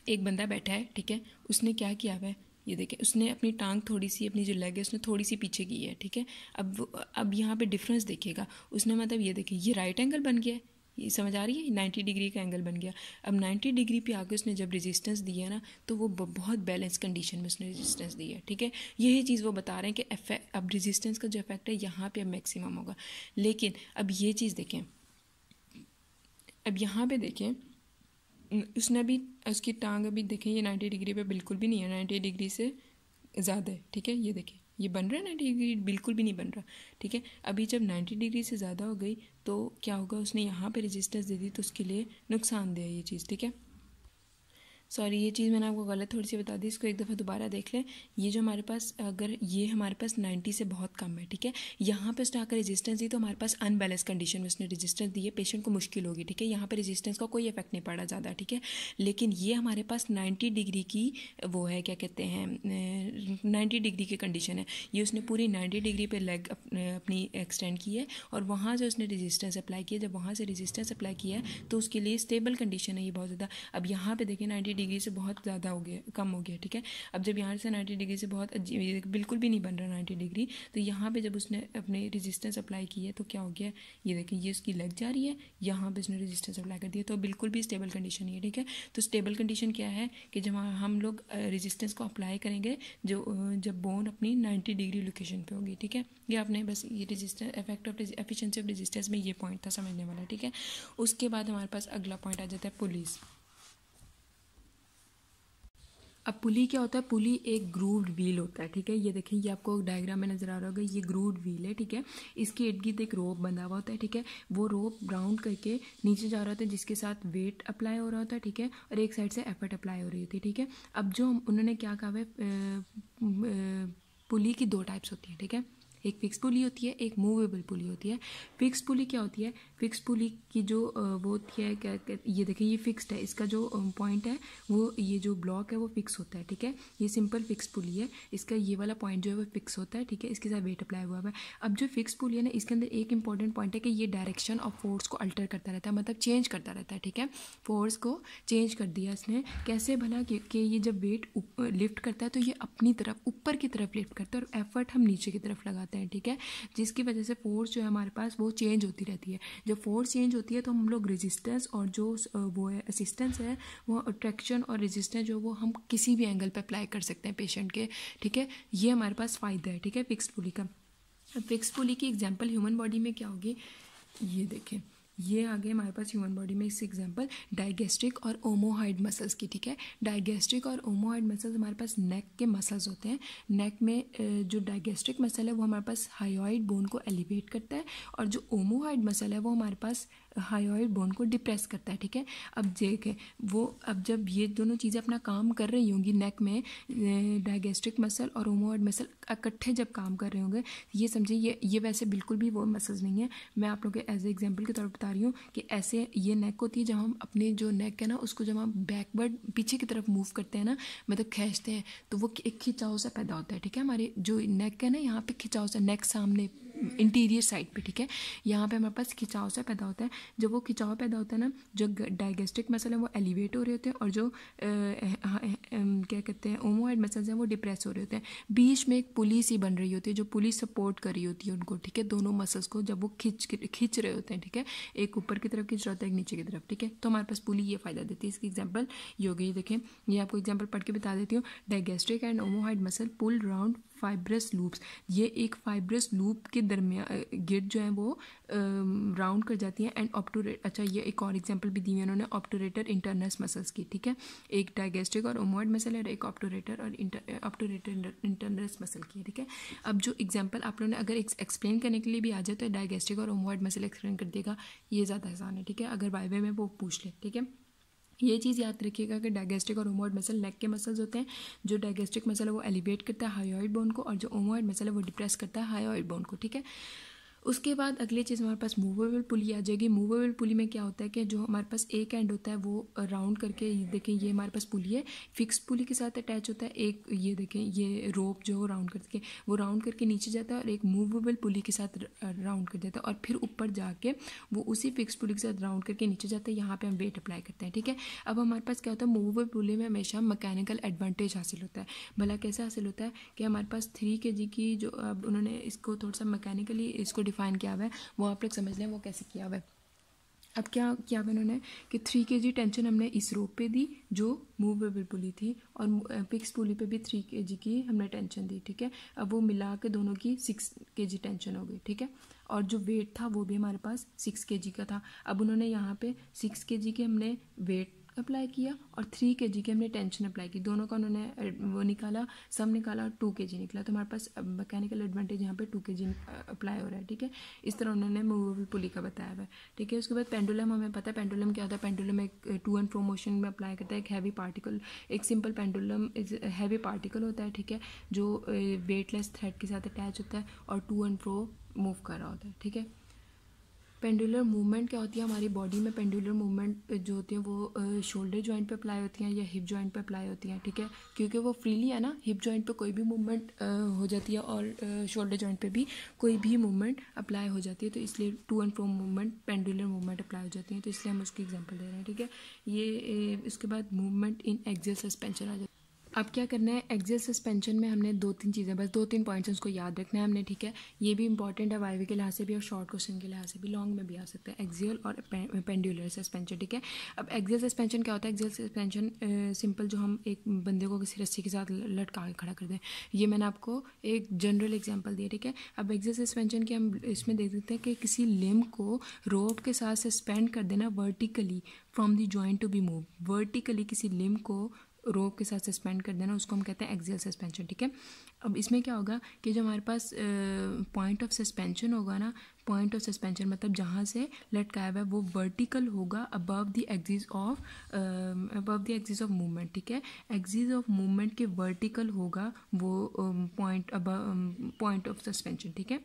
एक बंदा बैठा है, ठीक है, उसने क्या किया हुआ है, ये देखें, उसने अपनी टांग थोड़ी सी, अपनी जो लेग है उसने थोड़ी सी पीछे की है। ठीक है, अब यहाँ पे डिफरेंस देखिएगा, उसने मतलब ये देखें, ये राइट एंगल बन गया है, ये समझ आ रही है, 90 डिग्री का एंगल बन गया। अब 90 डिग्री पे आके उसने जब रेजिस्टेंस दी है ना, तो वो बहुत बैलेंस कंडीशन में उसने रेजिस्टेंस दी है। ठीक है, यही चीज़ वो बता रहे हैं कि अब रेजिस्टेंस का जो इफेक्ट है यहाँ पे अब मैक्सिमम होगा। लेकिन अब ये चीज़ देखें, अब यहाँ पे देखें, उसने अभी उसकी टांग अभी देखें, ये 90 डिग्री पे बिल्कुल भी नहीं है, 90 डिग्री से ज़्यादा है। ठीक है, ये देखें, ये बन रहा है 90 डिग्री, बिल्कुल भी नहीं बन रहा। ठीक है, अभी जब 90 डिग्री से ज़्यादा हो गई तो क्या होगा, उसने यहाँ पे रेजिस्टेंस दे दी तो उसके लिए नुकसानदेह है ये चीज़। ठीक है, सॉरी, ये चीज़ मैंने आपको गलत थोड़ी सी बता दी, इसको एक दफ़ा दोबारा देख लें। ये जो हमारे पास, अगर ये हमारे पास 90 से बहुत कम है, ठीक है, यहाँ पे उसने आकर रेजिस्टेंस दी तो हमारे पास अनबैलेंस कंडीशन में उसने रेजिस्टेंस दी है, पेशेंट को मुश्किल होगी। ठीक है, यहाँ पे रेजिस्टेंस का कोई इफेक्ट नहीं पड़ा ज़्यादा। ठीक है, लेकिन ये हमारे पास 90 डिग्री की वो है, क्या कहते हैं, 90 डिग्री की कंडीशन है। ये उसने पूरी 90 डिग्री पर लेग अपनी एक्सटेंड की है और वहाँ से उसने रेजिस्टेंस अप्लाई किया। जब वहाँ से रेजिस्टेंस अप्लाई किया है तो उसके लिए स्टेबल कंडीशन है ये बहुत ज़्यादा। अब यहाँ पे देखिए 90 डिग्री से बहुत ज़्यादा हो गया, कम हो गया। ठीक है, अब जब यहाँ से 90 डिग्री से बहुत बिल्कुल भी नहीं बन रहा 90 डिग्री, तो यहाँ पे जब उसने अपने रेजिस्टेंस अप्लाई की है तो क्या हो गया, ये देखिए, ये उसकी लग जा रही है, यहाँ पे उसने रेजिस्टेंस अप्लाई कर दिया तो बिल्कुल भी स्टेबल कंडीशन नहीं है। ठीक है, तो स्टेबल कंडीशन क्या है कि जब हम लोग रेजिस्टेंस को अप्लाई करेंगे जब बोन अपनी 90 डिग्री लोकेशन पे होगी। ठीक है, ये आपने बस ये resistance effect of efficiency of resistance में ये पॉइंट था समझने वाला। ठीक है, उसके बाद हमारे पास अगला पॉइंट आ जाता है पुलीज। अब पुली क्या होता है, पुली एक ग्रूव्ड व्हील होता है। ठीक है, ये देखिए, ये आपको डायग्राम में नजर आ रहा होगा, ये ग्रूव्ड व्हील है। ठीक है, इसके इर्द गिर्द एक रोप बंधा हुआ होता है। ठीक है, वो रोप राउंड करके नीचे जा रहा होता है जिसके साथ वेट अप्लाई हो रहा होता है। ठीक है, और एक साइड से एफर्ट अप्लाई हो रही होती है। ठीक है, अब जो उन्होंने क्या कहा है, पुली की 2 टाइप्स होती है। ठीक है, एक फिक्स पुली होती है, एक मूवेबल पुली होती है। फिक्स पुली क्या होती है, फिक्स पुली की जो वो होती है, क्या ये देखिए, ये फिक्स्ड है, इसका जो पॉइंट है वो, ये जो ब्लॉक है वो फिक्स होता है। ठीक है, ये सिंपल फिक्स पुली है, इसका ये वाला पॉइंट जो है वो फिक्स होता है। ठीक है, इसके साथ वेट अप्लाई हुआ है। अब जो फिक्स पुली है ना, इसके अंदर एक इंपॉर्टेंट पॉइंट है कि ये डायरेक्शन ऑफ फोर्स को अल्टर करता रहता है, मतलब चेंज करता रहता है। ठीक है, फोर्स को चेंज कर दिया इसने, कैसे भला कि ये जब वेट लिफ्ट करता है तो ये अपनी तरफ ऊपर की तरफ लिफ्ट करता है और एफर्ट हम नीचे की तरफ लगाते हैं। ठीक है, जिसकी वजह से फोर्स जो है हमारे पास वो चेंज होती रहती है। जब फोर्स चेंज होती है तो हम लोग रेजिस्टेंस और जो वो है असिस्टेंस है, वो ट्रैक्शन और रेजिस्टेंस जो वो हम किसी भी एंगल पे अप्लाई कर सकते हैं पेशेंट के। ठीक है, ये हमारे पास फ़ायदा है। ठीक है, फिक्स पुली का। फिक्स पुली की एग्जांपल ह्यूमन बॉडी में क्या होगी, ये देखें, ये आ गए हमारे पास ह्यूमन बॉडी में इस एग्जांपल डाइगेस्ट्रिक और ओमोहाइड मसल्स की। ठीक है, डाइगेस्ट्रिक और ओमोहाइड मसल्स हमारे पास नेक के मसल्स होते हैं। नेक में जो डाइगेस्ट्रिक मसल है वो हमारे पास हायोइड बोन को एलिवेट करता है और जो ओमोहाइड मसल है वो हमारे पास हायोइड बोन को डिप्रेस करता है। ठीक है, अब देखें, वो अब जब ये दोनों चीज़ें अपना काम कर रही होंगी नेक में, डाइगेस्ट्रिक मसल और ओमोहाइड मसल इकट्ठे जब काम कर रहे होंगे, ये समझिए, ये वैसे बिल्कुल भी वो मसल्स नहीं है। मैं आप लोगों के एज ए एग्जाम्पल के तौर पर बता रही हूँ कि ऐसे ये नेक होती है, जब हम अपने जो नेक है ना उसको जब हम बैकवर्ड पीछे की तरफ मूव करते हैं ना, मतलब खींचते हैं, तो वो एक खिंचाव सा पैदा होता है। ठीक है, हमारे जो नेक है ना, यहाँ पे खिंचाव सा, नेक सामने इंटीरियर साइड पे। ठीक है, यहाँ पे हमारे पास खिंचाव सा पैदा होता है। जब वो खिंचाव पैदा होता है ना, जो डाइगेस्ट्रिक मसल है वो एलिवेट हो रहे होते हैं और जो क्या कहते हैं ओमोहाइड मसल्स हैं वो डिप्रेस हो रहे होते हैं। बीच में एक पुली सी बन रही होती है जो पुली सपोर्ट कर रही होती है उनको। ठीक है, दोनों मसल्स को जब वो खींच रहे होते हैं। ठीक है, एक ऊपर की तरफ खींच रहा होता है, एक नीचे की तरफ। ठीक है, तो हमारे पास पुली ये फ़ायदा देती है। इसकी एग्जाम्पल ये हो गई, देखें, ये आपको एग्जाम्पल पढ़ के बता देती हूँ। Digastric and omohyoid muscle pull round fibrous loops, ये एक फाइब्रस लूप के दरमियान गिर्द जो है वो राउंड कर जाती हैं एंड ऑब्टूरेट। अच्छा, ये एक और एग्जांपल भी दी है उन्होंने ऑब्टूरेटर इंटरनस मसल्स की, ठीक है, एक डायगेस्ट्रिक और ओमोइड मसल है और एक ऑब्टूरेटर और ऑब्टूरेटर इंटरनस मसल की, ठीक है। अब जो एग्जांपल आप लोगों ने अगर एक्सप्लेन करने के लिए भी आ जाए तो डायगेस्ट्रिक और ओमोइड मसल एक्सप्लेन कर देगा, ये ज़्यादा आसान है, ठीक है, अगर वाइवे में वो पूछ ले, ठीक है। ये चीज़ याद रखिएगा कि डायगेस्ट्रिक और ओमोइड मसल नेक के मसल्स होते हैं। जो डायगेस्ट्रिक मसल है वो एलिवेट करता है हायोइड बोन को और जो ओमोइड मसल है वो डिप्रेस करता है हायोइड बोन को, ठीक है। उसके बाद अगली चीज़ हमारे पास मूवेबल पुली आ जाएगी। मूवेबल पुली में क्या होता है कि जो हमारे पास एक एंड होता है वो राउंड करके, देखें ये हमारे पास पुली है, फिक्स पुली के साथ अटैच होता है, एक ये देखें ये रोप जो राउंड करके वो राउंड करके नीचे जाता है और एक मूवेबल पुली के साथ राउंड कर जाता है और फिर ऊपर जाके वो उसी फिक्स पुली के साथ राउंड करके नीचे जाता है। यहाँ पर हम वेट अप्लाई करते हैं, ठीक है। अब हमारे पास क्या होता है, मूवेबल पुली में हमेशा मैकेनिकल एडवांटेज हासिल होता है। भला कैसे हासिल होता है कि हमारे पास 3 kg की जो, अब उन्होंने इसको थोड़ा सा मैकेनिकली इसको डिफाइन किया हुआ है, वो आप लोग समझ लें वो कैसे किया हुआ है। अब क्या किया हुआ उन्होंने कि 3 kg टेंशन हमने इस रोप पे दी जो मूवेबल पुली थी और फिक्स पुली पे भी 3 kg की हमने टेंशन दी, ठीक है। अब वो मिला के दोनों की 6 kg टेंशन हो गई, ठीक है, और जो वेट था वो भी हमारे पास 6 kg का था। अब उन्होंने यहाँ पे 6 kg के हमने वेट अप्लाई किया और 3 kg की हमने टेंशन अप्लाई की, दोनों का उन्होंने वो निकाला, सम निकाला और 2 kg निकला, तो हमारे पास मैकेनिकल एडवांटेज यहाँ पे 2 kg अप्लाई हो रहा है, ठीक है। इस तरह उन्होंने मूवेबल पुली का बताया हुआ है, ठीक है। उसके बाद पेंडुलम, हमें पता है पेंडुलम क्या होता है। पेंडुलम एक टू एंड फ्रो मोशन में अप्लाई करता है। एक हैवी पार्टिकल, एक सिंपल पेंडुलम हैवी पार्टिकल होता है, ठीक है, जो वेटलेस थ्रेड के साथ अटैच होता है और टू एंड फ्रो मूव कर रहा होता है, ठीक है। पेंडुलर मूवमेंट क्या होती है हमारी बॉडी में, पेंडुलर मूवमेंट जो होती है वो शोल्डर जॉइंट पे अप्लाई होती हैं या हिप जॉइंट पे अप्लाई होती हैं, ठीक है, क्योंकि वो फ्रीली है ना, हिप जॉइंट पे कोई भी मूवमेंट हो जाती है और शोल्डर जॉइंट पे भी कोई भी मूवमेंट अप्लाई हो जाती है, तो इसलिए to and fro movement pendular movement apply हो जाती है, तो इसलिए हम उसकी एग्जाम्पल दे रहे हैं, ठीक है। ये इसके बाद मूवमेंट इन एक्सियल सस्पेंशन आ जाती है। अब क्या करना है, एक्सियल सस्पेंशन में हमने 2-3 चीज़ें, बस 2-3 पॉइंट्स उसको याद रखना है हमने, ठीक है। ये भी इंपॉर्टेंट है वाइवे के लिहाज से भी और शॉर्ट क्वेश्चन के लिहाज से भी, लॉन्ग में भी आ सकता है, एक्सियल और पेंडुलर सस्पेंशन, ठीक है। अब एक्सियल सस्पेंशन क्या होता है, एक्सियल सस्पेंशन सिंपल जो हम एक बंदे को किसी रस्सी के साथ लटका के खड़ा कर दें, ये मैंने आपको एक जनरल एग्जाम्पल दिया, ठीक है। अब एक्सियल सस्पेंशन के हम इसमें देख सकते हैं कि किसी लिम्ब को रोप के साथ सस्पेंड कर देना vertically from the joint to be move, vertically किसी लिम्ब को रोप के साथ सस्पेंड कर देना, उसको हम कहते हैं एक्सियल सस्पेंशन, ठीक है। अब इसमें क्या होगा कि जो हमारे पास पॉइंट ऑफ सस्पेंशन होगा ना, पॉइंट ऑफ सस्पेंशन मतलब जहाँ से लटकाया हुआ है वो वर्टिकल होगा above the axis of movement, ठीक है। एक्सिस ऑफ मूवमेंट के वर्टिकल होगा वो पॉइंट ऑफ सस्पेंशन, ठीक है।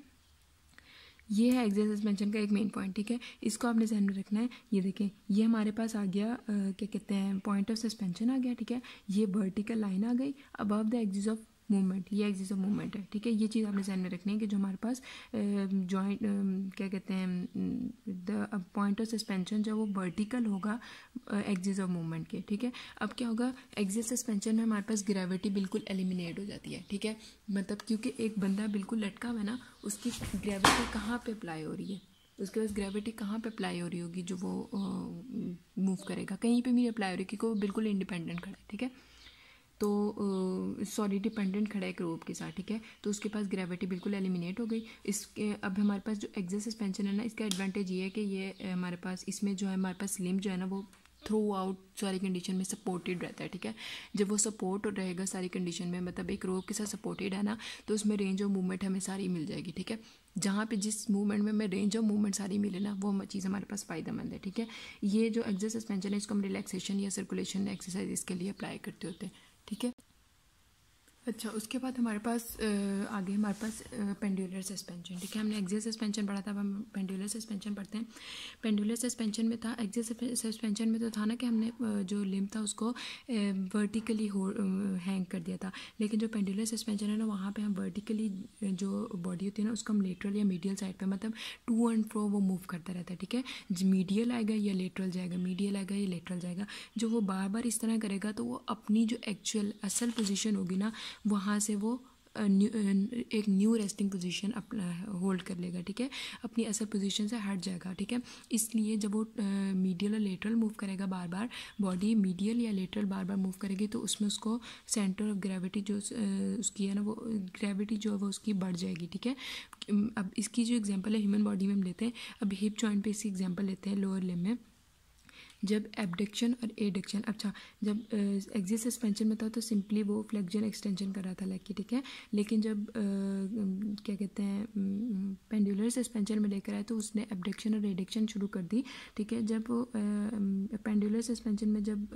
ये है एक्सियल सस्पेंशन का एक मेन पॉइंट, ठीक है, इसको आपने ध्यान में रखना है। ये देखें, ये हमारे पास आ गया क्या कहते हैं, पॉइंट ऑफ सस्पेंशन आ गया, ठीक है। ये वर्टिकल लाइन आ गई above the axis of movement, ये एक्सिस ऑफ मूवमेंट है, ठीक है। ये चीज़ आपने ध्यान में रखनी है कि जो हमारे पास जॉइंट क्या कहते हैं, द पॉइंट ऑफ सस्पेंशन जो वो वर्टिकल होगा एक्सिस ऑफ मूवमेंट के, ठीक है। अब क्या होगा, एक्सियल सस्पेंशन में हमारे पास ग्रेविटी बिल्कुल एलिमिनेट हो जाती है, ठीक है, मतलब क्योंकि एक बंदा बिल्कुल लटका हुआ है ना, उसकी ग्रेविटी कहाँ पे अप्लाई हो रही है, उसके पास ग्रेविटी कहाँ पे अप्लाई हो रही होगी, जो वो मूव करेगा कहीं पे भी अप्लाई हो रही है क्योंकि वो बिल्कुल इंडिपेंडेंट खड़ा है, ठीक है। तो सॉरी डिपेंडेंट खड़ा है एक रोप के साथ, ठीक है, तो उसके पास ग्रेविटी बिल्कुल एलिमिनेट हो गई। इसके अब हमारे पास जो एक्सियल सस्पेंशन है ना, इसका एडवांटेज ये है कि ये हमारे पास इसमें जो है हमारे पास लिम्ब जो है ना वो थ्रू आउट सारी कंडीशन में सपोर्टेड रहता है, ठीक है। जब वो सपोर्ट रहेगा सारी कंडीशन में, मतलब एक रोप के साथ सपोर्टेड है ना, तो उसमें रेंज ऑफ मूवमेंट हमें सारी मिल जाएगी, ठीक है। जहाँ पे जिस मूवमेंट में हमें रेंज ऑफ मूवमेंट सारी मिले ना, वो चीज़ हमारे पास फ़ायदेमंद है, ठीक है। ये जो एक्सियल सस्पेंशन है इसको हम रिलैक्सेशन या सर्कुलेशन एक्सरसाइज इसके लिए अप्लाई करते होते हैं, ठीक है। अच्छा, उसके बाद हमारे पास आगे हमारे पास पेंडुलर सस्पेंशन, ठीक है। हमने एक्सियल सस्पेंशन पढ़ा था, अब हम पेंडुलर सस्पेंशन पढ़ते हैं। पेंडुलर सस्पेंशन में था, एक्सियल सस्पेंशन में तो था ना कि हमने जो लिम्ब था उसको वर्टिकली हैंग कर दिया था, लेकिन जो पेंडुलर सस्पेंशन है ना, वहाँ पे हम वर्टिकली जो बॉडी होती है ना उसको हम लेटरल या मीडियल साइड पे, मतलब टू एंड फ्रो वो मूव करता रहता है, ठीक है। मीडियल आएगा या लेटरल जाएगा, मीडियल आएगा या लेटरल जाएगा, जो वो बार बार इस तरह करेगा तो वो अपनी जो एक्चुअल असल पोजीशन होगी ना वहाँ से वो एक न्यू रेस्टिंग पोजीशन अपना होल्ड कर लेगा, ठीक है, अपनी असल पोजीशन से हट जाएगा, ठीक है। इसलिए जब वो मीडियल और लेटरल मूव करेगा, बार बार बॉडी मीडियल या लेटरल बार बार मूव करेगी, तो उसमें उसको सेंटर ऑफ ग्रेविटी जो उसकी है ना, वो ग्रेविटी जो है वो उसकी बढ़ जाएगी, ठीक है। अब इसकी जो एग्जांपल है ह्यूमन बॉडी में हम लेते हैं, अब हिप जॉइंट पे इसकी एग्जांपल लेते हैं लोअर लिम्ब में। जब एबडक्शन और एडक्शन, अच्छा जब एक्सिस सस्पेंशन में था तो सिंपली वो फ्लेक्जन एक्सटेंशन कर रहा था लेग की, ठीक है। लेकिन जब क्या कहते हैं पेंडुलर सस्पेंशन में लेकर आए तो उसने एबडक्शन और एडक्शन शुरू कर दी, ठीक है। जब पेंडुलर सस्पेंशन में जब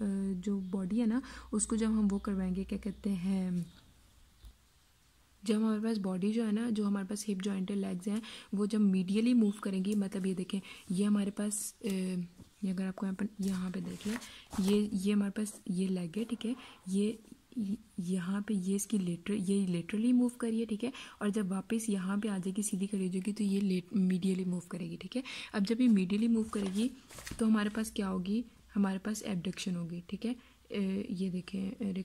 जो बॉडी है ना उसको जब हम वो करवाएंगे, क्या कहते हैं, जब हमारे पास बॉडी जो है ना, जो हमारे पास हिप जॉइंट है, लेग्स हैं, वो जब मीडियली मूव करेंगी, मतलब ये देखें, ये हमारे पास ये अगर आपको यहाँ पे देख लें, ये हमारे पास ये लेग है, ठीक है, ये यहाँ पे ये इसकी ये लेटरली मूव करिए, ठीक है, और जब वापस यहाँ पे आ जाएगी, सीधी खड़ी हो जाएगी, तो ये मीडियली मूव करेगी, ठीक है। अब जब ये मीडियली मूव करेगी तो हमारे पास क्या होगी, हमारे पास एबडक्शन होगी, ठीक है। ये देखें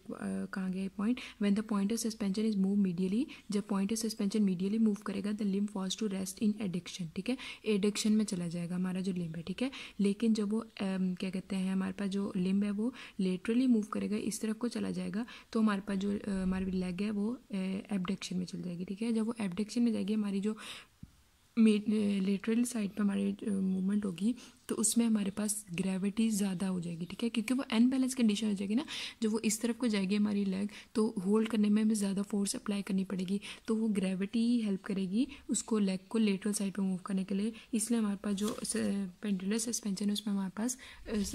कहाँ गया point, when the point of suspension is move medially, जब point of suspension medially move करेगा the limb falls to rest in adduction, ठीक है, एडक्शन में चला जाएगा हमारा जो लिम्ब है, ठीक है। लेकिन जब वो क्या कहते हैं, हमारे पास जो लिम्ब है वो लेटरली मूव करेगा, इस तरफ को चला जाएगा, तो हमारे पास जो हमारी लेग है वो एबडक्शन में चल जाएगी, ठीक है। जब वो एबडक्शन में जाएगी, हमारी जो लेटरल साइड पे हमारी मूवमेंट होगी, तो उसमें हमारे पास ग्रेविटी ज़्यादा हो जाएगी, ठीक है, क्योंकि वो अनबैलेंस कंडीशन हो जाएगी ना। जब वो इस तरफ को जाएगी हमारी लेग, तो होल्ड करने में हमें ज़्यादा फोर्स अप्लाई करनी पड़ेगी, तो वो ग्रेविटी ही हेल्प करेगी उसको लेग को लेटरल साइड पे मूव करने के लिए। इसलिए हमारे पास जो पेंडुलर सस्पेंशन है उसमें हमारे पास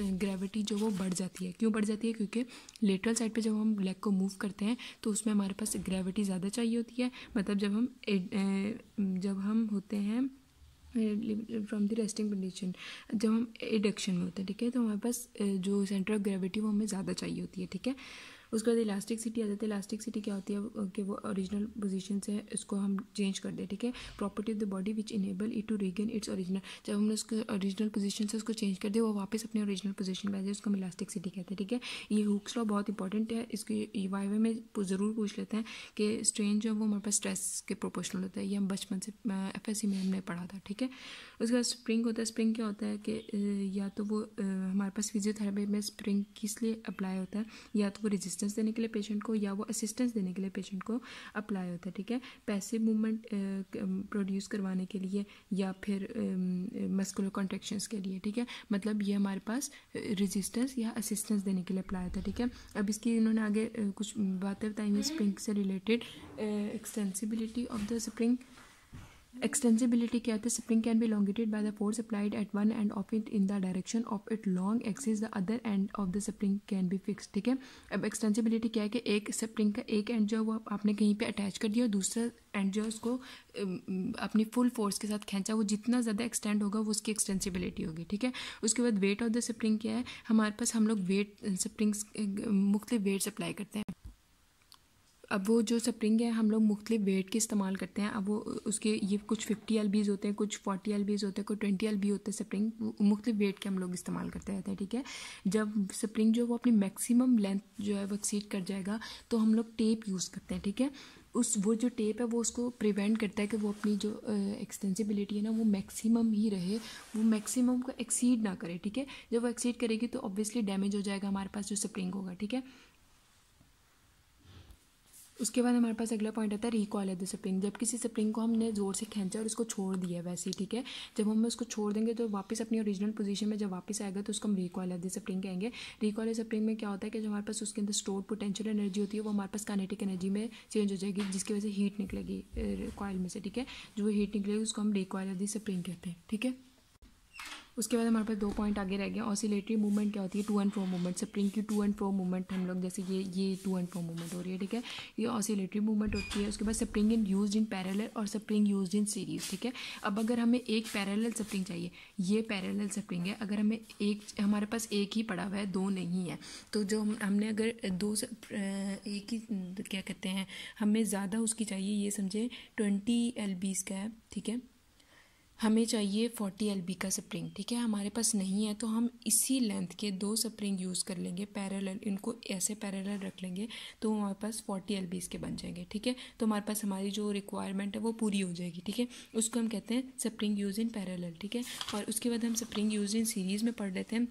ग्रेविटी जो वो बढ़ जाती है। क्यों बढ़ जाती है? क्योंकि लेटरल साइड पर जब हम लेग को मूव करते हैं तो उसमें हमारे पास ग्रेविटी ज़्यादा चाहिए होती है। मतलब जब हम होते हैं फ्रॉम द रेस्टिंग पोजीशन, जब हम एडक्शन में होते हैं, ठीक है, तो हमारे पास जो सेंटर ऑफ ग्रेविटी वो हमें ज़्यादा चाहिए होती है, ठीक है। उसके बाद इलास्टिसिटी आ जाती है। इलास्टिसिटी क्या होती है कि वो ओरिजिनल पोजीशन से इसको हम चेंज कर दें, ठीक है। Property of the body which enable it to regain its original, जब हमने उसको ओरिजिनल पोजीशन से उसको चेंज कर दे, वो वापस अपने ओरिजिनल पोजीशन पे आ जाए, उसको हम इलास्टिसिटी कहते हैं, ठीक है। ये हुक्स लॉ बहुत इंपॉर्टेंट है, इसकी वाइवा में ज़रूर पूछ लेते हैं कि स्ट्रेन जो है वो हमारे पास स्ट्रेस के प्रोपोर्शनल होता है। ये हम बचपन से FSC में हमने पढ़ा था, ठीक है। उसके बाद स्प्रिंग होता है। स्प्रिंग क्या होता है कि या तो वो हमारे पास फिजियोथेरेपी में स्प्रिंग किस लिए अप्लाई होता है, या तो वो रेजिस्टेंस देने के लिए पेशेंट को, या वो असिस्टेंस देने के लिए पेशेंट को अप्लाई होता है, ठीक है। पैसिव मूवमेंट प्रोड्यूस करवाने के लिए, या फिर मस्कुलर कॉन्ट्रैक्शंस के लिए, ठीक है। मतलब ये हमारे पास रेजिस्टेंस या असिस्टेंस देने के लिए अप्लाई होता है, ठीक है। अब इसकी इन्होंने आगे कुछ बातें बताई हैं स्प्रिंग से related. Extensibility of the spring, extensibility क्या होता है? Spring can be elongated by the force applied at one end of it in the direction of it long axis, the other end of the spring can be fix, ठीक है। अब extensibility क्या है कि एक स्प्रिंग का एक and जो है वो आपने कहीं पे अटैच कर दिया और दूसरा एंड जो है उसको अपनी फुल फोर्स के साथ खींचा, वो जितना ज़्यादा एक्सटेंड होगा वो उसकी एक्सटेंसिबिलिटी होगी, ठीक है। उसके बाद वेट ऑफ द स्प्रिंग क्या है? हमारे पास हम लोग वेट स्प्रिंग्स मुख्तलिफ वेट्स अप्लाई करते हैं। अब वो जो स्प्रिंग है हम लोग मुख्तलिफ वेट के इस्तेमाल करते हैं। अब वो उसके ये कुछ 50 LBs होते हैं, कुछ 40 LBs होते हैं, कुछ 20 LB होते हैं स्प्रिंग, मुख्तलिफ वेट के हम लोग इस्तेमाल करते रहते हैं, ठीक है। जब स्प्रिंग जो वो अपनी मैक्सिमम लेंथ जो है वो एक्सीड कर जाएगा तो हम लोग टेप यूज़ करते हैं, ठीक है। वो जो टेप है वो उसको प्रिवेंट करता है कि वो अपनी जो एक्सटेंसिबिलिटी है ना वो मैक्सिमम ही रहे, वो मैक्सिमम को एक्सीड ना करे, ठीक है। जब वो एक्सीड करेगी तो ऑब्वियसली डैमेज हो जाएगा हमारे पास जो स्प्रिंग होगा, ठीक है। उसके बाद हमारे पास अगला पॉइंट आता है रिकॉइल ऑफ द स्प्रिंग। जब किसी स्प्रिंग को हमने ज़ोर से खींचा और उसको छोड़ दिया वैसे ही, ठीक है, जब हम उसको छोड़ देंगे तो वापस अपनी ओरिजिनल पोजीशन में जब वापस आएगा तो उसको हम रिकॉइल ऑफ द स्प्रिंग कहेंगे। रिकॉइल ऑफ स्प्रिंग में क्या होता है कि जो हमारे पास उसके अंदर स्टोर्ड पोटेंशियल एनर्जी होती है वो हमारे पास काइनेटिक एनर्जी में चेंज हो जाएगी, जिसकी वजह से हीट निकलेगी कॉइल में से, ठीक है। जो वो हीट निकलेगी उसको हम रिकॉइल ऑफ द स्प्रिंग कहते हैं, ठीक है। उसके बाद हमारे पास 2 पॉइंट आगे रह गए। ऑसिलेटरी मूवमेंट क्या होती है? To and fro movement. Spring की टू एंड फ्रो मूवमेंट हम लोग जैसे ये टू एंड फ्रो मूवमेंट हो रही है, ठीक है, ये ऑसिलेटरी मूवमेंट होती है। उसके बाद spring in used in parallel और स्प्रिंग यूज्ड इन सीरीज, ठीक है। अब अगर हमें एक पैरेलल स्प्रिंग चाहिए, ये पैरेलल स्प्रिंग है, अगर हमें हमारे पास एक ही पड़ा हुआ है, 2 नहीं है, तो जो हमने अगर एक ही क्या कहते हैं हमें ज़्यादा उसकी चाहिए, ये समझे 20 LBs का है, ठीक है। हमें चाहिए 40 LB का स्प्रिंग, ठीक है। हमारे पास नहीं है तो हम इसी लेंथ के 2 स्प्रिंग यूज़ कर लेंगे पैरेलल, इनको ऐसे पैरेलल रख लेंगे तो हमारे पास 40 LB के बन जाएंगे, ठीक है। तो हमारे पास हमारी जो रिक्वायरमेंट है वो पूरी हो जाएगी, ठीक है। उसको हम कहते हैं स्प्रिंग यूज इन पैरेलल, ठीक है। और उसके बाद हम स्प्रिंग यूज इन सीरीज़ में पढ़ लेते हैं।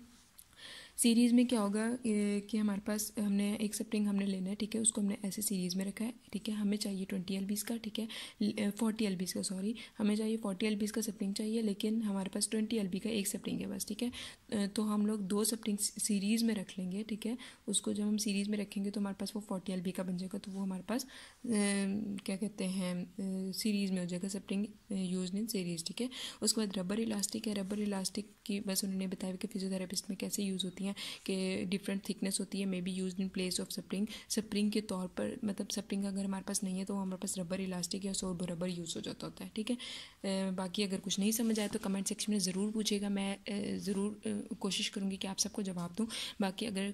सीरीज़ में क्या होगा कि हमारे पास हमने एक स्प्रिंग हमने लेना है, ठीक है। उसको हमने ऐसे सीरीज़ में रखा है, ठीक है। हमें चाहिए 20 LB का, ठीक है, 40 LB का, सॉरी, हमें चाहिए 40 LB का स्प्रिंग चाहिए, लेकिन हमारे पास 20 LB का एक स्प्रिंग है बस, ठीक है। तो हम लोग 2 स्प्रिंग सीरीज़ में रख लेंगे, ठीक है। उसको जब हम सीरीज़ में रखेंगे तो हमारे पास वो 40 LB का बन जाएगा, तो वो हमारे पास क्या कहते हैं सीरीज़ में हो जाएगा, स्प्रिंग यूज इन सीरीज़, ठीक है। उसके बाद रबर इलास्टिक है। रबर इलास्टिक की बस उन्होंने बताया कि फिजियोथेरेपिस्ट में कैसे यूज़ होती हैं, कि डिफरेंट थिकनेस होती है, may be use in place of spring. Spring के तौर पर, मतलब स्प्रिंग अगर हमारे पास नहीं है तो हमारे पास रबर इलास्टिक या सोर्बो रबर यूज़ हो जाता होता है, ठीक है। बाकी अगर कुछ नहीं समझ आए तो कमेंट सेक्शन में ज़रूर पूछेगा, मैं ज़रूर कोशिश करूँगी कि आप सबको जवाब दूँ। बाकी अगर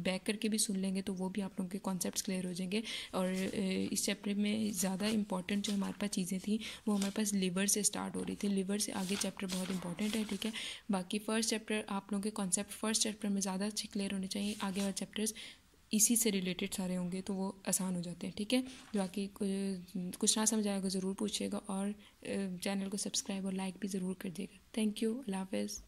बैक करके भी सुन लेंगे तो वो भी आप लोगों के कॉन्सेप्ट्स क्लियर हो जाएंगे। और इस चैप्टर में ज़्यादा इंपॉर्टेंट जो हमारे पास चीज़ें थी वो हमारे पास लिवर से स्टार्ट हो रही थी। लिवर से आगे चैप्टर बहुत इंपॉर्टेंट है, ठीक है। बाकी फर्स्ट चैप्टर आप लोगों के कॉन्सेप्ट फर्स्ट चैप्टर में ज़्यादा अच्छे क्लियर होने चाहिए। आगे वाले चैप्टर्स इसी से रिलेटेड सारे होंगे तो वो आसान हो जाते हैं, ठीक है। बाकी कुछ ना समझ आएगा ज़रूर पूछिएगा, और चैनल को सब्सक्राइब और लाइक भी ज़रूर कर दिएगा। थैंक यू, अल्लाह हाफ़िज़।